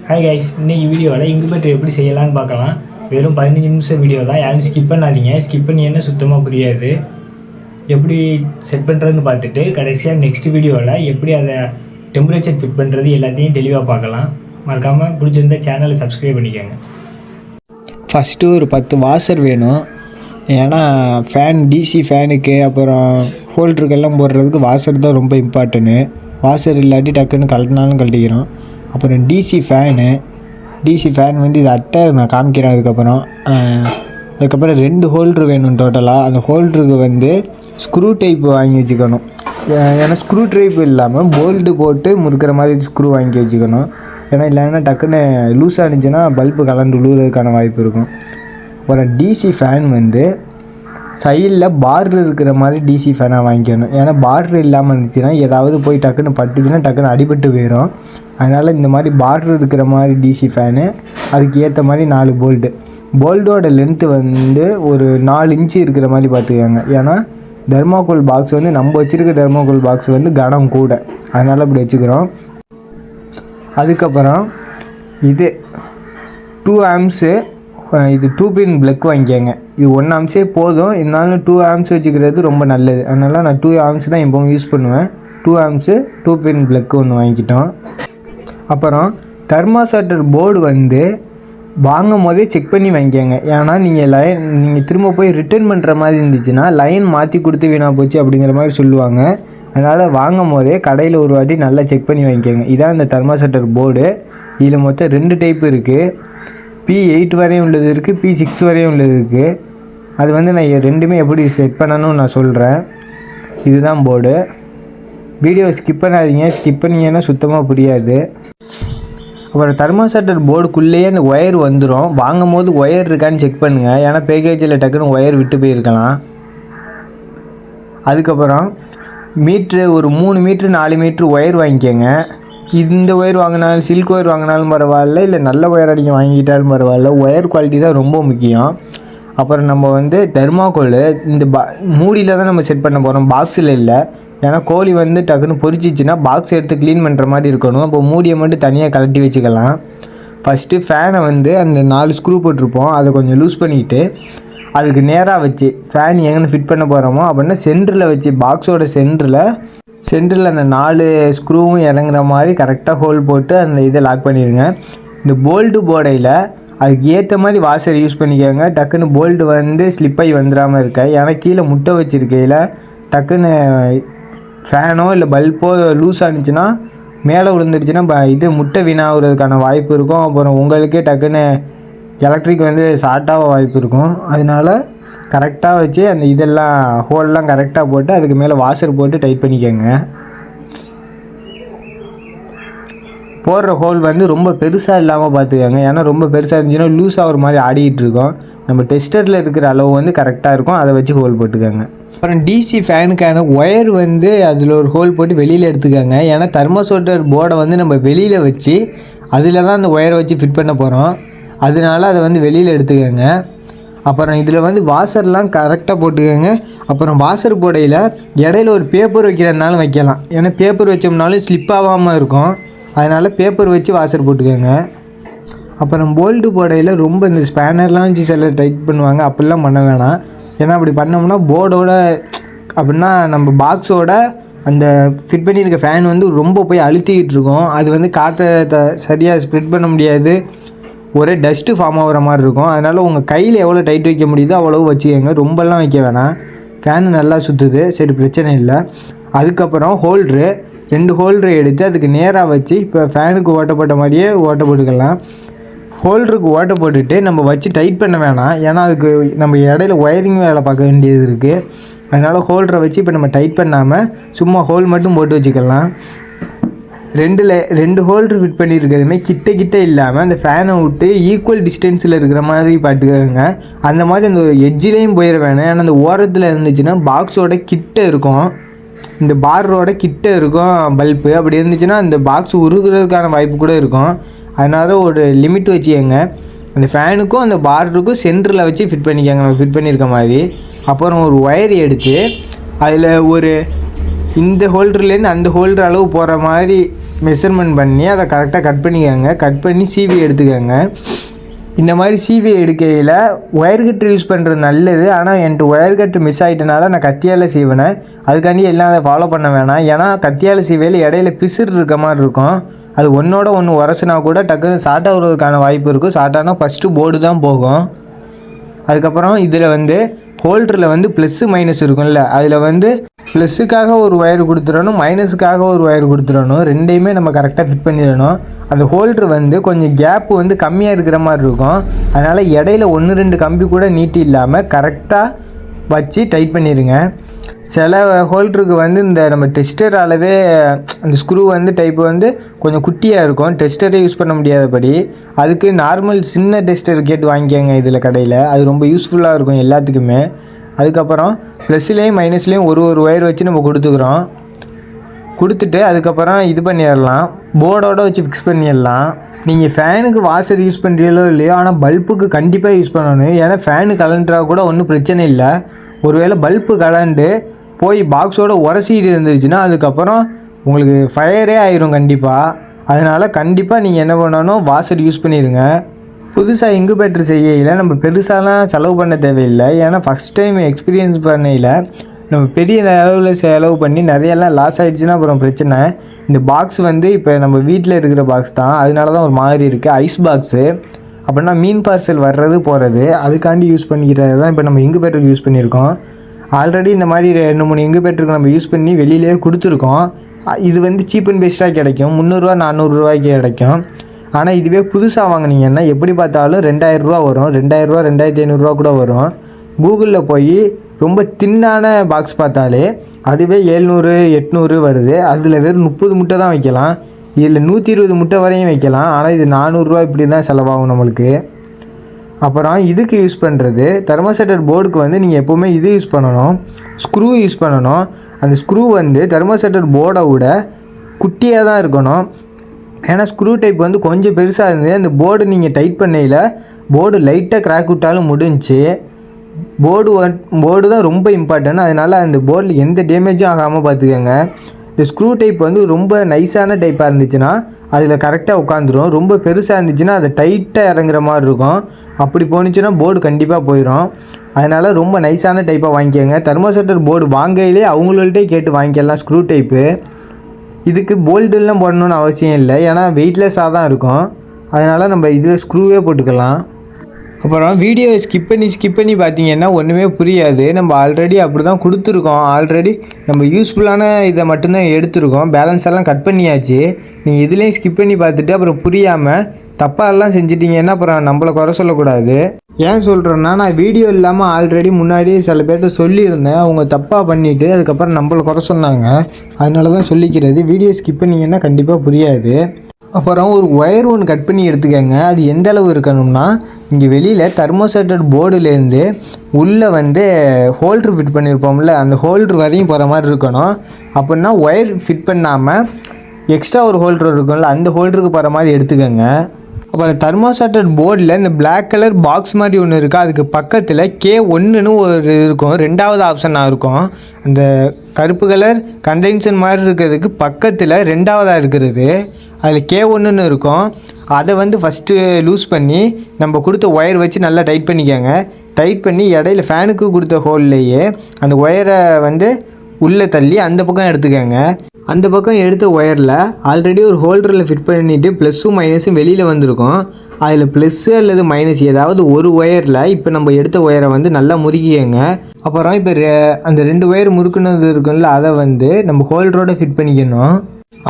Hi guys, இன்றைக்கி வீடியோவில் incubator எப்படி செய்யலான்னு பார்க்கலாம். வெறும் 15 நிமிஷம் வீடியோ தான். யாரும் ஸ்கிப் பண்ணாதீங்க. ஸ்கிப் பண்ணி என்ன சுத்தமாக புரியாது. எப்படி செட் பண்ணுறதுன்னு பார்த்துட்டு கடைசியாக நெக்ஸ்ட் வீடியோவில் எப்படி அதை டெம்பரேச்சர் ஃபிட் பண்ணுறது எல்லாத்தையும் தெளிவாக பார்க்கலாம். மறக்காமல் பிடிச்சிருந்த சேனலை சப்ஸ்கிரைப் பண்ணிக்கோங்க. ஃபஸ்ட்டு ஒரு 10 வாசர் வேணும். ஏன்னா டிசி ஃபேனுக்கு அப்புறம் ஹோல்டருக்கெல்லாம் போடுறதுக்கு வாசர் தான் ரொம்ப இம்பார்ட்டன்ட்டு. வாசர் இல்லாட்டி டக்குன்னு கழட்டினாலும் கழட்டிக்கிறோம். அப்புறம் டிசி ஃபேன் வந்து இது அட்டை நான் காமிக்கிறேன். அதுக்கப்புறம் 2 ஹோல்ட்ரு வேணும் டோட்டலாக. அந்த ஹோல்டருக்கு வந்து ஸ்க்ரூ டைப் வாங்கி வச்சுக்கணும். ஏன்னா ஸ்க்ரூ டைப் இல்லாமல் போல்டு போட்டு முறுக்கிற மாதிரி ஸ்க்ரூ வாங்கி வச்சுக்கணும். ஏன்னா இல்லைன்னா டக்குன்னு லூஸ் ஆனிச்சுன்னா பல்பு கலண்டு விழுகிறதுக்கான வாய்ப்பு இருக்கும். அப்புறம் டிசி ஃபேன் வந்து சைடில் பார்டர் இருக்கிற மாதிரி டிசி ஃபேனாக வாங்கிக்கணும். ஏன்னா பார்டர் இல்லாமல் இருந்துச்சுன்னா ஏதாவது போய் டக்குன்னு பட்டுச்சுன்னா டக்குன்னு அடிபட்டு போயிடும். அதனால் இந்த மாதிரி பார்டர் இருக்கிற மாதிரி டிசி ஃபேனு, அதுக்கு ஏற்ற மாதிரி 4 போல்டோட லென்த்து வந்து ஒரு 4 இன்ச்சு இருக்கிற மாதிரி பார்த்துக்கோங்க. ஏன்னா தெர்மாக்கோல் பாக்ஸ் வந்து நம்ம வச்சுருக்க தெர்மாக்கோல் பாக்ஸ் வந்து கனம் கூட, அதனால் அப்படி வச்சுக்கிறோம். அதுக்கப்புறம் இது 2 ஆம்ஸு, இது 2 பின் பிளக் வாங்கிக்கோங்க. இது 1 ஆம்ஸே போதும். இருந்தாலும் 2 ஆம்ஸ் வச்சுக்கிறது ரொம்ப நல்லது. அதனால் நான் 2 ஆம்ஸ் தான் எப்போவும் யூஸ் பண்ணுவேன். 2 ஆம்ஸு 2 பின் பிளக் ஒன்று வாங்கிக்கிட்டோம். அப்புறம் தெர்மாஸ்டார் போர்டு வந்து வாங்கும் போதே செக் பண்ணி வாங்கிக்கோங்க. ஏன்னா நீங்கள் திரும்ப போய் ரிட்டர்ன் பண்ணுற மாதிரி இருந்துச்சுன்னா லைன் மாற்றி கொடுத்து வீணாக போச்சு அப்படிங்கிற மாதிரி சொல்லுவாங்க. அதனால் வாங்கும் போதே கடையில் ஒரு வாட்டி நல்லா செக் பண்ணி வாங்கிக்கோங்க. இதான் இந்த தெர்மாஸ்டார் போர்டு. இதில் மொத்தம் 2 டைப் இருக்குது. P8 வரையும் உள்ளது இருக்குது, P6 வரையும் உள்ளது இருக்குது. அது வந்து நான் ரெண்டுமே எப்படி செட் பண்ணணும்னு நான் சொல்கிறேன். இதுதான் போர்டு. வீடியோ ஸ்கிப் பண்ணாதீங்க. ஸ்கிப் பண்ணிங்கன்னா சுத்தமாக புரியாது. அப்புறம் தெர்மாஸ்டார் போர்டுக்குள்ளேயே அந்த ஒயர் வந்துடும். வாங்கும் போது ஒயர் இருக்கான்னு செக் பண்ணுங்கள். ஏன்னா பேக்கேஜில் டக்குன்னு ஒயர் விட்டு போயிருக்கலாம். அதுக்கப்புறம் ஒரு 3 மீட்ரு 4 மீட்ரு ஒயர் வாங்கிக்கோங்க. இந்த ஒயர் வாங்கினாலும் சில்க் ஒயர் வாங்கினாலும் பரவாயில்ல, இல்லை நல்ல ஒயர் நீங்கள் வாங்கிட்டாலும் பரவாயில்ல. ஒயர் குவாலிட்டி தான் ரொம்ப முக்கியம். அப்புறம் நம்ம வந்து தெர்மாக்கோல் இந்த மூடியில் தான் நம்ம செட் பண்ண போகிறோம், பாக்ஸில் இல்லை. ஏன்னா கோழி வந்து டக்குன்னு பொரிச்சிச்சின்னா பாக்ஸ் எடுத்து க்ளீன் பண்ணுற மாதிரி இருக்கணும். அப்போ மூடியை மட்டும் தனியாக கலட்டி வச்சுக்கலாம். ஃபஸ்ட்டு ஃபேனை வந்து அந்த 4 ஸ்க்ரூ போட்டிருப்போம், அதை கொஞ்சம் லூஸ் பண்ணிக்கிட்டு அதுக்கு நேராக வச்சு ஃபேன் எங்கே ஃபிட் பண்ண போகிறோமோ அப்படின்னா சென்டரில் வச்சு பாக்ஸோட சென்டரில் அந்த 4 ஸ்க்ரூவும் இறங்குற மாதிரி கரெக்டாக ஹோல் போட்டு அந்த இதை லாக் பண்ணிடுங்க. இந்த போல்டு போடையில் அதுக்கு ஏற்ற மாதிரி வாஷர் யூஸ் பண்ணிக்கோங்க. டக்குன்னு போல்டு வந்து ஸ்லிப்பாகி வந்துடாமல் இருக்க. ஏன்னா கீழே முட்டை வச்சுருக்கையில் டக்குன்னு ஃபேனோ இல்லை பல்போ லூஸ் ஆனிச்சுன்னா மேலே விழுந்துருச்சுன்னா இது முட்டை வீணாகிறதுக்கான வாய்ப்பு இருக்கும். அப்புறம் உங்களுக்கே டக்குன்னு எலக்ட்ரிக் வந்து ஷார்ட்டாக வாய்ப்பு இருக்கும். அதனால கரெக்டாக வச்சு அந்த இதெல்லாம் ஹோல்லாம் கரெக்டாக போட்டு அதுக்கு மேலே வாஷர் போட்டு டைட் பண்ணிக்கோங்க. போடுற ஹோல் வந்து ரொம்ப பெருசாக இல்லாமல் பார்த்துக்கோங்க. ஏன்னா ரொம்ப பெருசாக இருந்துச்சுன்னா லூஸாக ஒரு மாதிரி ஆடிக்கிட்டு இருக்கோம். நம்ம டெஸ்டரில் இருக்கிற அளவு வந்து கரெக்டாக இருக்கும், அதை வச்சு ஹோல் போட்டுக்கோங்க. அப்புறம் டிசி ஃபேனுக்கான ஒயர் வந்து அதில் ஒரு ஹோல் போட்டு வெளியில் எடுத்துக்கோங்க. ஏன்னா தெர்மாஸ்டார் போர்டை வந்து நம்ம வெளியில் வச்சு அதில் தான் அந்த ஒயரை வச்சு ஃபிட் பண்ண போகிறோம். அதனால அதை வந்து வெளியில் எடுத்துக்கோங்க. அப்புறம் இதில் வந்து வாஷர்லாம் கரெக்டாக போட்டுக்கோங்க. அப்புறம் வாஷர் போடையில் இடையில ஒரு பேப்பர் வைக்கிறதுனாலும் வைக்கலாம். ஏன்னா பேப்பர் வச்சோம்னாலும் ஸ்லிப் ஆகாமல் இருக்கும். அதனால் பேப்பர் வச்சு வாஷர் போட்டுக்கோங்க. அப்புறம் போல்டு போடையில் ரொம்ப இந்த ஸ்பேனர்லாம் வச்சு சிலர் டைட் பண்ணுவாங்க. அப்படிலாம் பண்ண வேணாம். ஏன்னா அப்படி பண்ணோம்னா போர்டோட அப்படின்னா நம்ம பாக்ஸோட அந்த ஃபிட் பண்ணியிருக்க ஃபேன் வந்து ரொம்ப போய் அழுத்திக்கிட்டு இருக்கும். அது வந்து காற்றை சரியாக ஸ்ப்ரெட் பண்ண முடியாது, ஒரே டஸ்ட்டு ஃபார்ம் ஆகிற மாதிரி இருக்கும். அதனால் உங்கள் கையில் எவ்வளோ டைட் வைக்க முடியுதோ அவ்வளோ வச்சுக்கோங்க. ரொம்பலாம் வைக்க வேணாம். ஃபேனு நல்லா சுற்றுது, சரி பிரச்சனை இல்லை. அதுக்கப்புறம் 2 ஹோல்டரு எடுத்து அதுக்கு நேராக வச்சு இப்போ ஃபேனுக்கு ஓட்டப்பட்ட மாதிரியே ஓட்ட போட்டுக்கலாம். ஹோல்டருக்கு ஓட்ட போட்டுட்டு நம்ம வச்சு டைட் பண்ண வேணாம். ஏன்னா அதுக்கு நம்ம இடையில ஒயரிங் வேலை பார்க்க வேண்டியது இருக்குது. அதனால் ஹோல்டரை வச்சு இப்போ நம்ம டைட் பண்ணாமல் சும்மா ஹோல் மட்டும் போட்டு வச்சுக்கலாம். 2 ஹோல்டர் ஃபிட் பண்ணியிருக்கிறதுமே கிட்ட இல்லாமல் அந்த ஃபேனை விட்டு ஈக்குவல் டிஸ்டன்ஸில் இருக்கிற மாதிரி பார்த்துக்கோங்க. அந்த மாதிரி அந்த எட்ஜிலையும் போயிட வேணும். ஏன்னா அந்த ஓரத்தில் இருந்துச்சுன்னா பாக்ஸோட கிட்ட இருக்கும், இந்த பார்டரோட கிட்ட இருக்கும் பல்பு. அப்படி இருந்துச்சுன்னா அந்த பாக்ஸ் உருகிறதுக்கான வாய்ப்பு கூட இருக்கும். அதனால் ஒரு லிமிட் வச்சுக்கோங்க. அந்த ஃபேனுக்கும் அந்த பார்டருக்கும் சென்டரில் வச்சு ஃபிட் பண்ணிக்கோங்க, நம்ம ஃபிட் பண்ணியிருக்க மாதிரி. அப்புறம் ஒரு ஒயர் எடுத்து அதில் இந்த ஹோல்டர்லேருந்து அந்த ஹோல்டர் அளவு போகிற மாதிரி மெஷர்மெண்ட் பண்ணி அதை கரெக்டாக கட் பண்ணிக்கோங்க. கட் பண்ணி சீவி எடுத்துக்கோங்க. இந்த மாதிரி சீவி எடுக்கையில் ஒயர் கட்டு யூஸ் பண்ணுறது நல்லது. ஆனால் என்கிட்ட ஒயர் கட்டு மிஸ் ஆகிட்டனால நான் கத்தியால் சீவினேன். அதுக்காண்டி எல்லாம் அதை ஃபாலோ பண்ண வேணாம். ஏன்னா கத்தியால் சீவையில் இடையில பிசுறு இருக்க மாதிரி இருக்கும். அது ஒன்றோட ஒன்று உரசுனா கூட டக்குன்னு ஷார்ட் ஆகுறதுக்கான வாய்ப்பு இருக்கும். ஷார்ட் ஆனால் ஃபஸ்ட்டு போர்டு தான் போகும். அதுக்கப்புறம் இதில் வந்து ஹோல்டரில் வந்து ப்ளஸ்ஸு மைனஸ் இருக்கும்ல, அதில் வந்து ப்ளஸ்ஸுக்காக ஒரு ஒயர் கொடுத்துடணும், மைனஸுக்காக ஒரு ஒயர் கொடுத்துடணும். ரெண்டையுமே நம்ம கரெக்டாக ஃபிட் பண்ணிடணும். அந்த ஹோல்ட்ரு வந்து கொஞ்சம் கேப்பு வந்து கம்மியாக இருக்கிற மாதிரி இருக்கும். அதனால் இடையில 1-2 கம்பி கூட நீட்டி இல்லாமல் கரெக்டாக வச்சு டைட் பண்ணிடுங்க. சில ஹோல்டருக்கு வந்து இந்த நம்ம டெஸ்டர் அளவே அந்த ஸ்க்ரூ வந்து டைப்பு வந்து கொஞ்சம் குட்டியாக இருக்கும், டெஸ்டரே யூஸ் பண்ண முடியாதபடி. அதுக்கு நார்மல் சின்ன டெஸ்டர் கேட்டு வாங்கிக்கோங்க இதில் கடையில். அது ரொம்ப யூஸ்ஃபுல்லாக இருக்கும் எல்லாத்துக்குமே. அதுக்கப்புறம் ப்ளஸ்லேயும் மைனஸ்லேயும் ஒரு ஒயர் வச்சு நம்ம கொடுத்துட்டு அதுக்கப்புறம் இது பண்ணிடலாம், போர்டோடு வச்சு ஃபிக்ஸ் பண்ணிடலாம். நீங்கள் ஃபேனுக்கு வாஷர் யூஸ் பண்ணுறீங்களோ இல்லையோ, ஆனால் பல்புக்கு கண்டிப்பாக யூஸ் பண்ணணும். ஏன்னா ஃபேனு கலண்டா கூட ஒன்றும் பிரச்சனை இல்லை. ஒருவேளை பல்பு கலண்டு போய் பாக்ஸோடு உரசிட்டு இருந்துச்சுன்னா அதுக்கப்புறம் உங்களுக்கு ஃபயரே ஆயிரும் கண்டிப்பாக. அதனால் கண்டிப்பாக நீங்கள் என்ன பண்ணணும், வாஷர் யூஸ் பண்ணிடுங்க. புதுசாக இன்குபேட்டர் செய்யல நம்ம பெருசாலாம் செலவு பண்ண தேவையில்லை. ஏன்னா ஃபஸ்ட் டைம் எக்ஸ்பீரியன்ஸ் பண்ணையில் நம்ம பெரிய லெவலில் செலவு பண்ணி நிறையெல்லாம் லாஸ் ஆகிடுச்சுன்னா அப்புறம் பிரச்சனை. இந்த பாக்ஸ் வந்து இப்போ நம்ம வீட்டில் இருக்கிற பாக்ஸ் தான், அதனால தான் ஒரு மாதிரி இருக்குது. ஐஸ் பாக்ஸு அப்படின்னா மீன் பார்சல் வர்றது போகிறது, அதுக்காண்டி யூஸ் பண்ணிக்கிறது தான் இப்போ நம்ம இன்குபேட்டருக்கு யூஸ் பண்ணியிருக்கோம். ஆல்ரெடி இந்த மாதிரி 2-3 இன்குபேட்டருக்கு நம்ம யூஸ் பண்ணி வெளியிலே கொடுத்துருக்கோம். இது வந்து சீப் அண்ட் பெஸ்ட்டாக கிடைக்கும், 300-400 ரூபாய்க்கு கிடைக்கும். ஆனால் இதுவே புதுசாக வாங்கினீங்கன்னா எப்படி பார்த்தாலும் 2000 ரூபா வரும், 2000 2500 ரூபா கூட வரும். கூகுளில் போய் ரொம்ப தின்னான பாக்ஸ் பார்த்தாலே அதுவே 700-800 வருது. அதில் வெறும் 30 முட்டை தான் வைக்கலாம், இதில் 120 முட்டை வரையும் வைக்கலாம். ஆனால் இது 400 ரூபா இப்படி தான் செலவாகும் நம்மளுக்கு. அப்புறம் இதுக்கு யூஸ் பண்ணுறது தெர்மோஸ்டேட்டர் போர்டுக்கு வந்து நீங்கள் எப்போவுமே இது யூஸ் பண்ணணும், ஸ்க்ரூ யூஸ் பண்ணணும். அந்த ஸ்க்ரூ வந்து தெர்மோஸ்டேட்டர் போர்டை விட குட்டியாக தான் இருக்கணும். ஏன்னா ஸ்க்ரூ டைப் வந்து கொஞ்சம் பெருசாக இருந்து அந்த போர்டு நீங்கள் டைட் பண்ணையில் போர்டு லைட்டாக கிராக் விட்டாலும் முடிஞ்சு. போர்டு தான் ரொம்ப இம்பார்ட்டன்ட். அதனால் அந்த போர்டில் எந்த டேமேஜும் ஆகாமல் பார்த்துக்கோங்க. இந்த ஸ்க்ரூ டைப் வந்து ரொம்ப நைஸான டைப்பாக இருந்துச்சுன்னா அதில் கரெக்டாக உட்காந்துரும். ரொம்ப பெருசாக இருந்துச்சுன்னா அது டைட்டாக இறங்குற மாதிரி இருக்கும். அப்படி போணுச்சுன்னா போர்டு கண்டிப்பாக போயிடும். அதனால் ரொம்ப நைஸான டைப்பாக வாங்கிக்கோங்க. தெர்மோஸ்டேட்டர் போர்டு வாங்கையிலே அவங்கள்ட்டே கேட்டு வாங்கிக்கலாம் ஸ்க்ரூ டைப்பு. இதுக்கு போல்டெல்லாம் போடணுன்னு அவசியம் இல்லை, ஏன்னா வெயிட்லெஸ்ஸாக தான் இருக்கும். அதனால் நம்ம இதில் ஸ்க்ரூவே போட்டுக்கலாம். அப்புறம் வீடியோவை ஸ்கிப் பண்ணி பார்த்தீங்கன்னா ஒன்றுமே புரியாது. நம்ம ஆல்ரெடி அப்படி தான் கொடுத்துருக்கோம். ஆல்ரெடி நம்ம யூஸ்ஃபுல்லான இதை மட்டும்தான் எடுத்துருக்கோம், பேலன்ஸ் எல்லாம் கட் பண்ணியாச்சு. நீங்கள் இதுலேயும் ஸ்கிப் பண்ணி பார்த்துட்டு அப்புறம் புரியாமல் தப்பாகலாம் செஞ்சிட்டிங்கன்னா அப்புறம் நம்மளை குறை சொல்லக்கூடாது. ஏன் சொல்கிறேன்னா, நான் வீடியோ இல்லாமல் ஆல்ரெடி முன்னாடியே சில பேர்கிட்ட சொல்லியிருந்தேன், அவங்க தப்பாக பண்ணிவிட்டு அதுக்கப்புறம் நம்மளை குறை சொன்னாங்க. அதனால தான் சொல்லிக்கிறது. வீடியோ ஸ்கிப் பண்ணிங்கன்னா கண்டிப்பாக புரியாது. அப்புறம் ஒரு ஒயர் ஒன்று கட் பண்ணி எடுத்துக்கோங்க. அது எந்த அளவு இருக்கணும்னா, இங்கே வெளியில் தெர்மோஸ்டேட்டர் போர்டுலேருந்து உள்ளே வந்து ஹோல்ட்ரு ஃபிட் பண்ணியிருப்போம்ல, அந்த ஹோல்ட்ரு வரையும் போகிற மாதிரி இருக்கணும். அப்படின்னா ஒயர் ஃபிட் பண்ணாமல் எக்ஸ்ட்ரா ஒரு ஹோல்ட்ரு இருக்கும்ல, அந்த ஹோல்டருக்கு போகிற மாதிரி எடுத்துக்கோங்க. அப்புறம் தெர்மோஸ்டேட்டர் போர்டில் இந்த பிளாக் கலர் பாக்ஸ் மாதிரி ஒன்று இருக்குது, அதுக்கு பக்கத்தில் K1ன்னு ஒரு இருக்கும், 2வது ஆப்ஷனாக இருக்கும். அந்த கருப்பு கலர் கண்டென்சர் மாதிரி இருக்கிறதுக்கு பக்கத்தில் 2வதாக இருக்கிறது, அதில் K1ன்னு இருக்கும். அதை வந்து ஃபஸ்ட்டு லூஸ் பண்ணி நம்ம கொடுத்த ஒயர் வச்சு நல்லா டைட் பண்ணிக்கோங்க. டைட் பண்ணி இடையில ஃபேனுக்கு கொடுத்த ஹோல்லையே அந்த ஒயரை வந்து உள்ளே தள்ளி அந்த பக்கம் எடுத்துக்கோங்க. அந்த பக்கம் எடுத்த ஒயரில் ஆல்ரெடி ஒரு ஹோல்டரில் ஃபிட் பண்ணிவிட்டு ப்ளஸ்ஸும் மைனஸும் வெளியில் வந்திருக்கும். அதில் ப்ளஸ்ஸு அல்லது மைனஸ் ஏதாவது ஒரு ஒயரில் இப்போ நம்ம எடுத்த ஒயரை வந்து நல்லா முறுக்கிக்கங்க. அப்புறம் இப்போ அந்த 2 ஒயர் முறுக்குனது இருக்குல்ல, அதை வந்து நம்ம ஹோல்டரோடு ஃபிட் பண்ணிக்கணும்.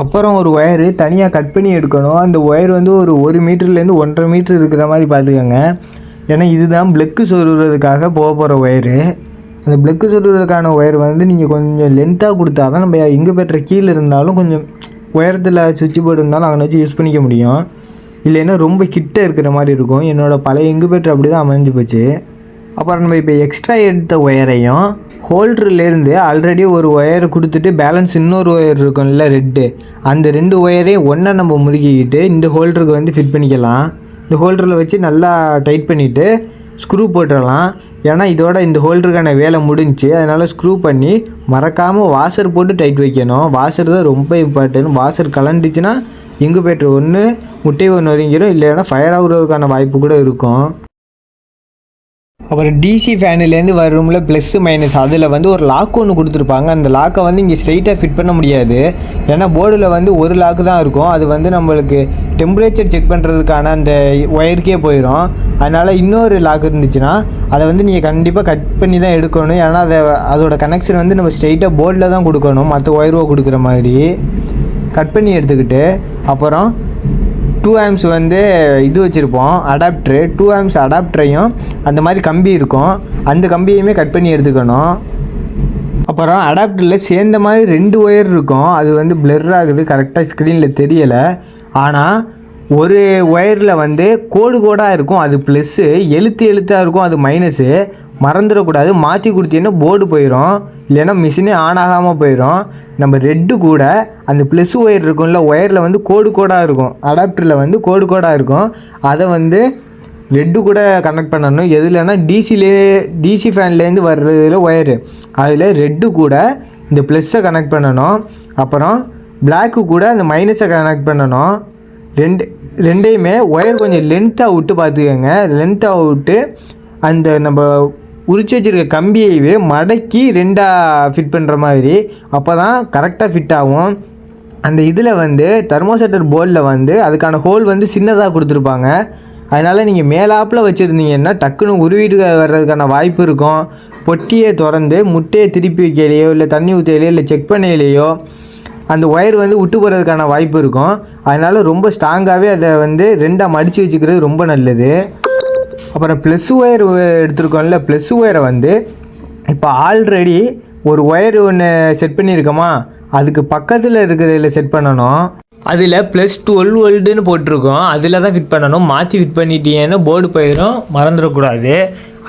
அப்புறம் ஒரு ஒயரு தனியாக கட் பண்ணி எடுக்கணும். அந்த ஒயர் வந்து ஒரு 1 மீட்டர்லேருந்து 1.5 மீட்டர் இருக்கிற மாதிரி பார்த்துக்கோங்க. ஏன்னா இதுதான் ப்ளக்கு சொருகிறதுக்காக போகிற ஒயரு. அந்த ப்ளக்கு சொருகிறதுக்கான ஒயர் வந்து நீங்கள் கொஞ்சம் லென்த்தாக கொடுத்தா தான் நம்ம இன்குபேட்டர் கீழே இருந்தாலும் கொஞ்சம் உயரத்தில் சுவிட்ச் போர்டு இருந்தாலும் அங்கே வச்சு யூஸ் பண்ணிக்க முடியும். இல்லைன்னா ரொம்ப கிட்ட இருக்கிற மாதிரி இருக்கும். என்னோடய பழைய இன்குபேட்டர் அப்படி தான் அமைஞ்சு போச்சு. அப்புறம் நம்ம இப்போ எக்ஸ்ட்ரா எடுத்த ஒயரையும் ஹோல்டர்லேருந்து ஆல்ரெடி ஒரு ஒயரை கொடுத்துட்டு பேலன்ஸ் இன்னொரு ஒயர் இருக்கும்ல ரெட்டு, அந்த 2 ஒயரையும் ஒன்றா நம்ம முறுக்கிக்கிட்டு இந்த ஹோல்டருக்கு வந்து ஃபிட் பண்ணிக்கலாம். இந்த ஹோல்டரில் வச்சு நல்லா டைட் பண்ணிவிட்டு ஸ்க்ரூ போட்டுடலாம். ஏன்னா இதோட இந்த ஹோல்டருக்கான வேலை முடிஞ்சு. அதனால் ஸ்க்ரூ பண்ணி மறக்காமல் வாஷர் போட்டு டைட் வைக்கணும். வாஷர் தான் ரொம்ப இம்பார்ட்டன்ட். வாஷர் கலண்டுச்சுன்னா இன்குபேட்டர் ஒன்று முட்டை ஒன்று ஒதுங்கிடும், இல்லைன்னா ஃபயர் ஆகுறதுக்கான வாய்ப்பு கூட இருக்கும். அப்புறம் டிசி ஃபேனுலேருந்து வர ரூமில் ப்ளஸ்ஸு மைனஸ் அதில் வந்து ஒரு லாக் ஒன்று கொடுத்துருப்பாங்க. அந்த லாக்கை வந்து இங்கே ஸ்ட்ரைட்டாக ஃபிட் பண்ண முடியாது. ஏன்னா போர்டில் வந்து ஒரு லாக்கு தான் இருக்கும். அது வந்து நம்மளுக்கு டெம்பரேச்சர் செக் பண்ணுறதுக்கான அந்த ஒயருக்கே போயிடும். அதனால் இன்னொரு லாக் இருந்துச்சுன்னா அதை வந்து நீங்கள் கண்டிப்பாக கட் பண்ணி தான் எடுக்கணும். ஏன்னா அதோட கனெக்ஷன் வந்து நம்ம ஸ்ட்ரைட்டாக போர்டில் தான் கொடுக்கணும், மற்ற ஒயர்வோ கொடுக்குற மாதிரி. கட் பண்ணி எடுத்துக்கிட்டு அப்புறம் 2 amps வந்து இது வச்சுருப்போம் அடாப்டரு. 2 amps அடாப்டரையும் அந்த மாதிரி கம்பி இருக்கும், அந்த கம்பியுமே கட் பண்ணி எடுத்துக்கணும். அப்புறம் அடாப்டரில் சேர்ந்த மாதிரி 2 ஒயர் இருக்கும். அது வந்து பிளர் ஆகுது, கரெக்டாக ஸ்க்ரீனில் தெரியலை. ஆனால் ஒரு ஒயரில் வந்து கோடாக இருக்கும், அது ப்ளஸ்ஸு. எழுத்தாக இருக்கும், அது மைனஸு. மறந்துடக்கூடாது, மாற்றி கொடுத்தீங்கன்னா போர்டு போயிடும், இல்லைன்னா மிஷினே ஆன் ஆகாமல் போயிடும். நம்ம ரெட்டு கூட அந்த ப்ளஸ் ஒயர் இருக்கும்ல, ஒயரில் வந்து கோடாக இருக்கும், அடாப்டரில் வந்து கோடாக இருக்கும். அதை வந்து ரெட்டு கூட கனெக்ட் பண்ணணும். எதுலன்னா டிசி ஃபேன்லேருந்து வர்றதுல ஒயரு, அதில் ரெட்டு கூட இந்த ப்ளஸ்ஸை கனெக்ட் பண்ணணும். அப்புறம் பிளாக்கு கூட அந்த மைனஸை கனெக்ட் பண்ணணும். ரெண்டையுமே ஒயர் கொஞ்சம் லென்த்தாக விட்டு பார்த்துக்கோங்க. லென்த்தாக விட்டு அந்த நம்ம உரிச்சு வச்சுருக்க கம்பியைவே மடக்கி 2ஆக ஃபிட் பண்ணுற மாதிரி, அப்போ தான் கரெக்டாக ஃபிட் ஆகும். அந்த இதில் வந்து தெர்மோஸ்டேட்டர் போர்டில் வந்து அதுக்கான ஹோல் வந்து சின்னதாக கொடுத்துருப்பாங்க. அதனால் நீங்கள் மேலாப்பில் வச்சுருந்தீங்கன்னா டக்குன்னு உருவிட்டு வர்றதுக்கான வாய்ப்பு இருக்கும். பொட்டியை திறந்து முட்டையை திருப்பி வைக்கலையோ, இல்லை தண்ணி ஊற்றையிலையோ, இல்லை செக் பண்ணையிலையோ அந்த ஒயர் வந்து விட்டு போகிறதுக்கான வாய்ப்பு இருக்கும். அதனால் ரொம்ப ஸ்ட்ராங்காகவே அதை வந்து 2ஆக மடித்து வச்சுக்கிறது ரொம்ப நல்லது. அப்புறம் ப்ளஸ் ஒயர் எடுத்துருக்கோம்ல, ப்ளஸ் ஒயரை வந்து இப்போ ஆல்ரெடி ஒரு ஒயர் ஒன்று செட் பண்ணியிருக்கோமா, அதுக்கு பக்கத்தில் இருக்கிறதுல செட் பண்ணணும். அதில் +12 வோல்ட்டுன்னு போட்டிருக்கோம், அதில் தான் ஃபிட் பண்ணணும். மாற்றி ஃபிட் பண்ணிட்டீங்கன்னா போர்டு போயிடும், மறந்துடக்கூடாது.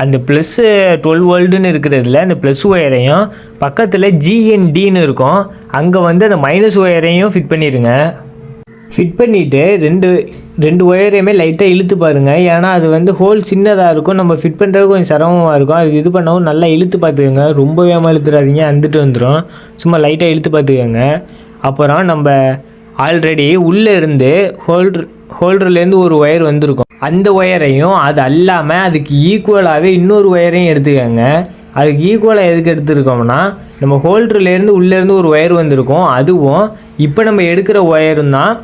அந்த +12 வோல்ட்டுன்னு இருக்கிறதுல அந்த ப்ளஸ் ஒயரையும் பக்கத்தில் GNDன்னு இருக்கும், அங்கே வந்து அந்த மைனஸ் ஒயரையும் ஃபிட் பண்ணிடுங்க. ஃபிட் பண்ணிவிட்டு ரெண்டு ஒயரையுமே லைட்டாக இழுத்து பாருங்கள். ஏன்னா அது வந்து ஹோல் சின்னதாக இருக்கும், நம்ம ஃபிட் பண்ணுறது கொஞ்சம் சிரமமாக இருக்கும். அது இது பண்ணவும் நல்லா இழுத்து பார்த்துக்கோங்க, ரொம்பவே இழுத்துறாதீங்க, வந்துட்டு வந்துடும். சும்மா லைட்டாக இழுத்து பார்த்துக்கோங்க. அப்புறம் நம்ம ஆல்ரெடி உள்ளே இருந்து ஹோல்டர்லேருந்து ஒரு ஒயர் வந்திருக்கும், அந்த ஒயரையும் அது அல்லாமல் அதுக்கு ஈக்குவலாகவே இன்னொரு ஒயரையும் எடுத்துக்கோங்க. அதுக்கு ஈக்குவலாக எதுக்கு எடுத்துருக்கோம்னா, நம்ம ஹோல்டர்லேருந்து உள்ளேருந்து ஒரு ஒயர் வந்திருக்கும், அதுவும் இப்போ நம்ம எடுக்கிற ஒயரும் தான்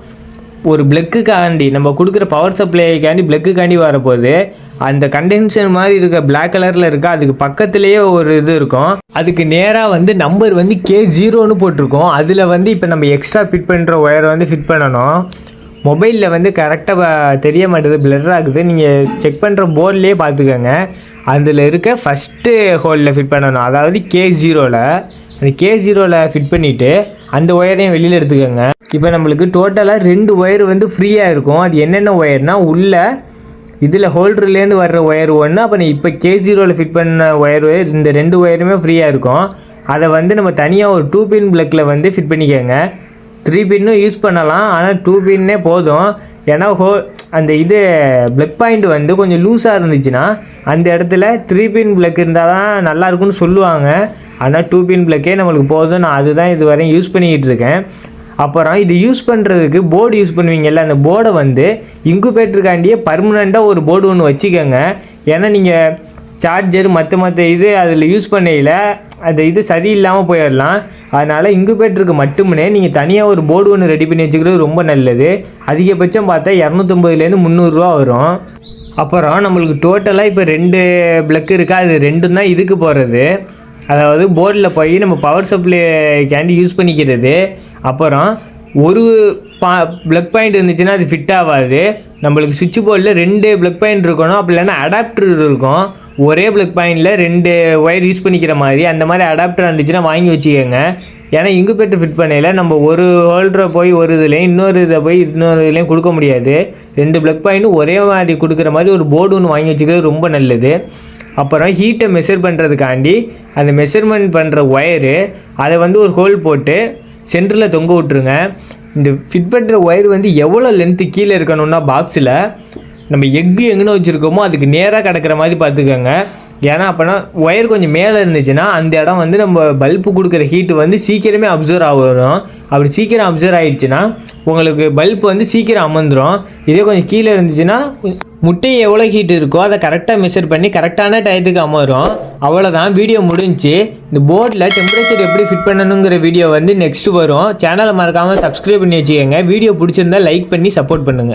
ஒரு பிளக்குக்காண்டி, நம்ம கொடுக்குற பவர் சப்ளைக்காண்டி பிளக்குக்காண்டி வரப்போகுது. அந்த கண்டென்சர் மாதிரி இருக்க பிளாக் கலரில் இருக்க அதுக்கு பக்கத்துலேயே ஒரு இது இருக்கும், அதுக்கு நேராக வந்து நம்பர் வந்து K0ன்னு போட்டிருக்கோம். அதில் வந்து இப்போ நம்ம எக்ஸ்ட்ரா ஃபிட் பண்ணுற ஒயரை வந்து ஃபிட் பண்ணணும். மொபைலில் வந்து கரெக்டாக தெரிய மாட்டேது, பிளர் ஆகுது. நீங்கள் செக் பண்ணுற போர்ட்லேயே பார்த்துக்கோங்க, அதில் இருக்க ஃபஸ்ட்டு ஹோலில் ஃபிட் பண்ணணும், அதாவது K0வில். அந்த K0வில் ஃபிட் பண்ணிவிட்டு அந்த ஒயரையும் வெளியில் எடுத்துக்கோங்க. இப்போ நம்மளுக்கு டோட்டலாக 2 ஒயர் வந்து ஃப்ரீயாக இருக்கும். அது என்னென்ன ஒயர்னால், உள்ள இதில் ஹோல்டர்லேருந்து வர்ற ஒயர் ஒன்று, அப்புறம் இப்போ K0வில் ஃபிட் பண்ண ஒயர், இந்த 2 ஒயருமே ஃப்ரீயாக இருக்கும். அதை வந்து நம்ம தனியாக ஒரு 2 பின் பிளக்கில் வந்து ஃபிட் பண்ணிக்கோங்க. 3 பின்னும் யூஸ் பண்ணலாம், ஆனால் 2 பின்னே போதும். ஏன்னா அந்த இது பிளக் பாயிண்ட் வந்து கொஞ்சம் லூஸாக இருந்துச்சுன்னா அந்த இடத்துல 3 பின் பிளக் இருந்தால் தான் நல்லாயிருக்குன்னு சொல்லுவாங்க. ஆனால் 2 பின் பிளக்கே நம்மளுக்கு போதும். நான் அதுதான் இது வரையும் யூஸ் பண்ணிக்கிட்டு இருக்கேன். அப்புறம் இது யூஸ் பண்ணுறதுக்கு போர்டு யூஸ் பண்ணுவீங்கல்ல, அந்த போர்டை வந்து இன்குபேட்டருக்காண்டியே பர்மனெண்ட்டாக ஒரு போர்டு ஒன்று வச்சுக்கோங்க. ஏன்னா நீங்கள் சார்ஜர் மற்ற இது அதில் யூஸ் பண்ணையில் அந்த இது சரியில்லாமல் போயிடலாம். அதனால் இன்குபேட்டருக்கு மட்டுமே நீங்கள் தனியாக ஒரு போர்டு ஒன்று ரெடி பண்ணி வச்சுக்கிறது ரொம்ப நல்லது. அதிகபட்சம் பார்த்தா 250லேருந்து 300 ரூபா வரும். அப்புறம் நம்மளுக்கு டோட்டலாக இப்போ 2 பிளக்கு இருக்கா, அது 2 தான் இதுக்கு போகிறது. அதாவது போர்டில் போய் நம்ம பவர் சப்ளைக்காண்டி யூஸ் பண்ணிக்கிறது. அப்புறம் ஒரு பிளக் பாயிண்ட் இருந்துச்சுன்னா அது ஃபிட் ஆகாது. நம்மளுக்கு சுவிட்ச் போர்டில் 2 பிளக் பாயிண்ட் இருக்கணும், அப்படி இல்லைன்னா அடாப்டர் இருக்கும். ஒரே பிளக் பாயிண்டில் 2 ஒயர் யூஸ் பண்ணிக்கிற மாதிரி அந்த மாதிரி அடாப்டர் இருந்துச்சுன்னா வாங்கி வச்சுக்கோங்க. ஏன்னா இன்குபேட்டர் ஃபிட் பண்ணையில் நம்ம ஒரு ஹோல்டரை போய் ஒரு இதுலேயும் இன்னொரு இதை போய் இன்னொரு இதுலேயும் கொடுக்க முடியாது. 2 பிளக் பாயிண்ட்டும் ஒரே மாதிரி கொடுக்குற மாதிரி ஒரு போர்டு ஒன்று வாங்கி வச்சுக்கிறது ரொம்ப நல்லது. அப்புறம் ஹீட்டை மெஷர் பண்ணுறதுக்காண்டி அந்த மெஷர்மெண்ட் பண்ணுற ஒயரு, அதை வந்து ஒரு ஹோல் போட்டு சென்டரில் தொங்க விட்ருங்க. இந்த ஃபிட் பண்ணுற ஒயர் வந்து எவ்வளோ லென்த்து கீழே இருக்கணும்னா, பாக்ஸில் நம்ம எக்கு எங்கன்னு வச்சுருக்கோமோ அதுக்கு நேராக கிடக்கிற மாதிரி பார்த்துக்கோங்க. ஏன்னா அப்போனா ஒயர் கொஞ்சம் மேலே இருந்துச்சுன்னா அந்த இடம் வந்து நம்ம பல்பு கொடுக்குற ஹீட்டு வந்து சீக்கிரமே அப்சர்வ் ஆகும். அப்படி சீக்கிரம் அப்சர்வ் ஆகிடுச்சுன்னா உங்களுக்கு பல்ப் வந்து சீக்கிரம் அமர்ந்துடும். இதே கொஞ்சம் கீழே இருந்துச்சுன்னா முட்டை எவ்வளோ ஹீட் இருக்கோ அதை கரெக்டாக மெஷர் பண்ணி கரெக்டான டயத்துக்கு அமரும். அவ்வளோதான், வீடியோ முடிஞ்சு. இந்த போர்டில் டெம்பரேச்சர் எப்படி ஃபிட் பண்ணணுங்கிற வீடியோ வந்து நெக்ஸ்ட்டு வரும். சேனலை மறக்காமல் சப்ஸ்கிரைப் பண்ணி வச்சுக்கோங்க. வீடியோ பிடிச்சிருந்தா லைக் பண்ணி சப்போர்ட் பண்ணுங்கள்.